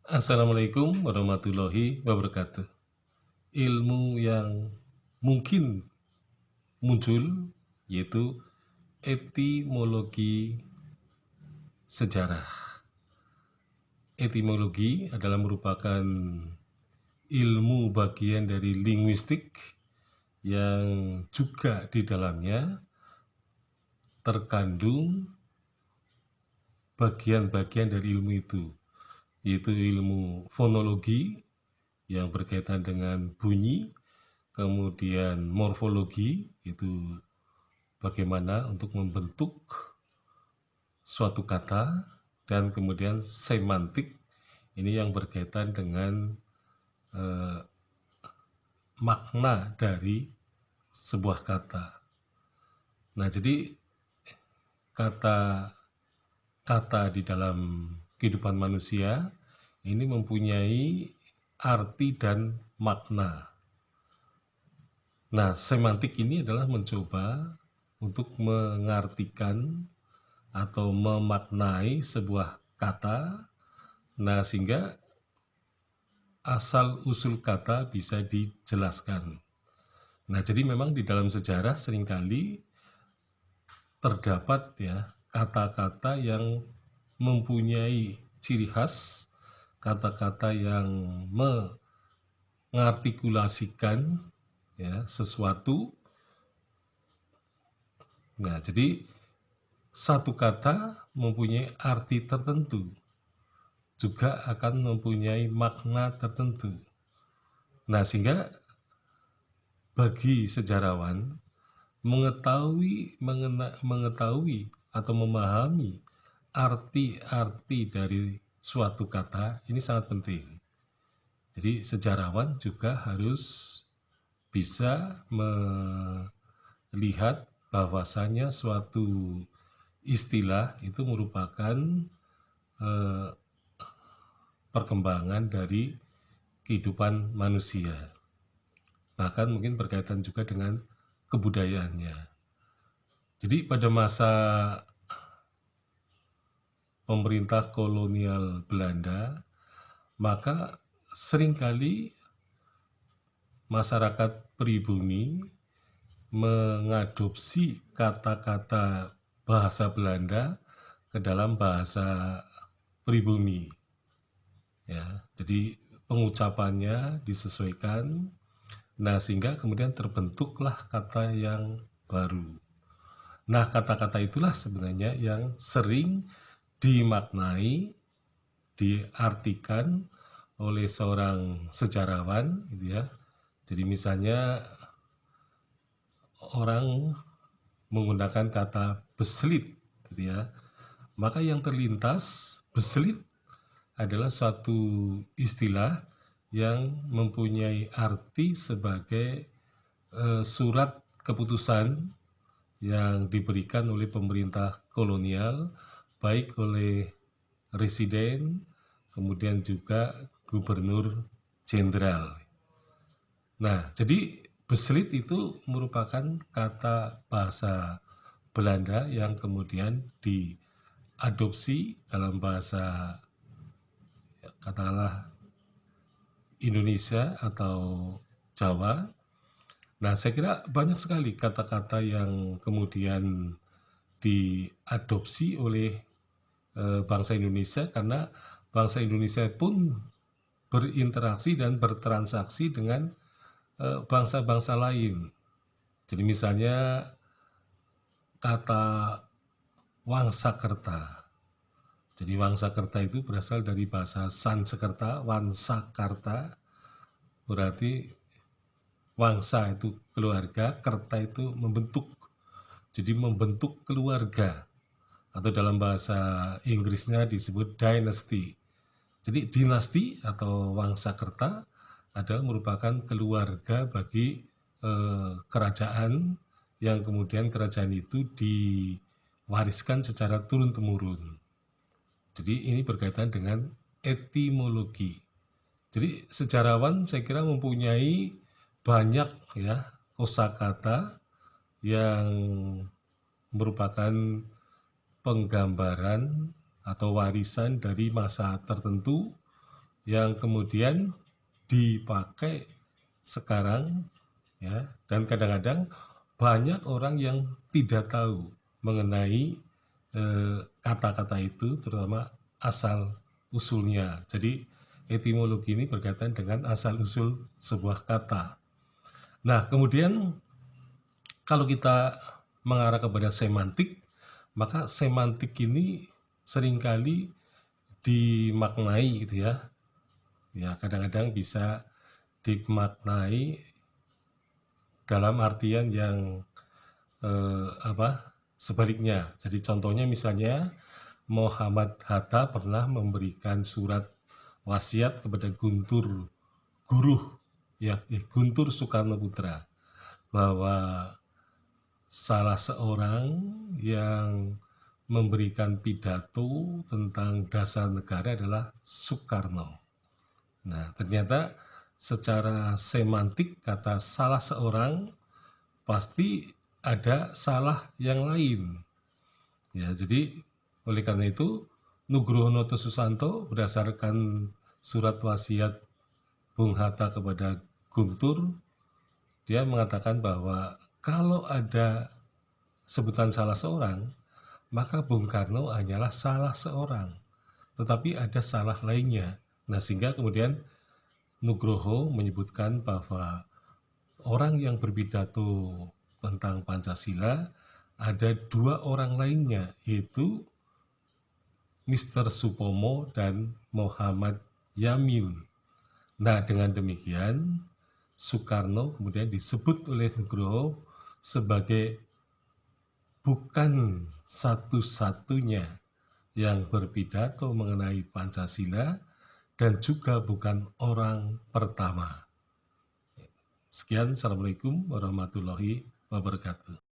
Assalamualaikum warahmatullahi wabarakatuh. Ilmu yang mungkin muncul yaitu etimologi sejarah. Etimologi adalah merupakan ilmu bagian dari linguistik yang juga di dalamnya terkandung bagian-bagian dari ilmu itu, yaitu ilmu fonologi yang berkaitan dengan bunyi, kemudian morfologi itu bagaimana untuk membentuk suatu kata, dan kemudian semantik ini yang berkaitan dengan makna dari sebuah kata. Nah, jadi kata-kata di dalam kehidupan manusia ini mempunyai arti dan makna. Nah, semantik ini adalah mencoba untuk mengartikan atau memaknai sebuah kata, nah sehingga asal-usul kata bisa dijelaskan. Nah, jadi memang di dalam sejarah seringkali terdapat ya kata-kata yang mempunyai ciri khas, kata-kata yang mengartikulasikan ya sesuatu. Nah, jadi satu kata mempunyai arti tertentu, juga akan mempunyai makna tertentu. Nah, sehingga bagi sejarawan mengetahui atau memahami arti-arti dari suatu kata ini sangat penting. Jadi sejarawan juga harus bisa melihat bahwasanya suatu istilah itu merupakan perkembangan dari kehidupan manusia. Bahkan mungkin berkaitan juga dengan kebudayaannya. Jadi pada masa pemerintah kolonial Belanda, maka seringkali masyarakat pribumi mengadopsi kata-kata bahasa Belanda ke dalam bahasa pribumi. Ya, jadi pengucapannya disesuaikan. Nah, sehingga kemudian terbentuklah kata yang baru. Nah, kata-kata itulah sebenarnya yang sering dimaknai, diartikan oleh seorang sejarawan, gitu ya. Jadi misalnya orang menggunakan kata beselit, gitu ya. Maka yang terlintas beselit adalah suatu istilah yang mempunyai arti sebagai surat keputusan yang diberikan oleh pemerintah kolonial, baik oleh residen, kemudian juga gubernur jenderal. Nah, jadi beselit itu merupakan kata bahasa Belanda yang kemudian diadopsi dalam bahasa katakanlah Indonesia atau Jawa. Nah, saya kira banyak sekali kata-kata yang kemudian diadopsi oleh bangsa Indonesia karena bangsa Indonesia pun berinteraksi dan bertransaksi dengan bangsa-bangsa lain. Jadi misalnya kata Wangsakerta. Jadi Wangsakerta itu berasal dari bahasa Sanskerta, Wansakarta, berarti Wangsa itu keluarga, Kerta itu membentuk. Jadi membentuk keluarga. Atau dalam bahasa Inggrisnya disebut dynasty. Jadi dinasti atau Wangsakerta adalah merupakan keluarga bagi kerajaan yang kemudian kerajaan itu diwariskan secara turun-temurun. Jadi ini berkaitan dengan etimologi. Jadi sejarawan saya kira mempunyai banyak ya kosakata yang merupakan penggambaran atau warisan dari masa tertentu yang kemudian dipakai sekarang, ya, dan kadang-kadang banyak orang yang tidak tahu mengenai kata-kata itu, terutama asal usulnya. Jadi etimologi ini berkaitan dengan asal usul sebuah kata. Nah, kemudian kalau kita mengarah kepada semantik, maka semantik ini seringkali dimaknai gitu ya. Ya, kadang-kadang bisa dimaknai dalam artian yang sebaliknya. Jadi contohnya misalnya Muhammad Hatta pernah memberikan surat wasiat kepada Guntur Guruh, ya, Guntur Soekarno Putra, bahwa salah seorang yang memberikan pidato tentang dasar negara adalah Soekarno. Nah, ternyata secara semantik kata salah seorang pasti ada salah yang lain. Ya, jadi oleh karena itu Nugroho Noto Susanto berdasarkan surat wasiat Bung Hatta kepada Guntur, dia mengatakan bahwa kalau ada sebutan salah seorang, maka Bung Karno hanyalah salah seorang, tetapi ada salah lainnya. Nah, sehingga kemudian Nugroho menyebutkan bahwa orang yang berpidato tentang Pancasila ada dua orang lainnya, yaitu Mr. Supomo dan Muhammad Yamin. Nah, dengan demikian Soekarno kemudian disebut oleh Nugroho sebagai bukan satu-satunya yang berpidato mengenai Pancasila dan juga bukan orang pertama. Sekian, Assalamualaikum warahmatullahi wabarakatuh.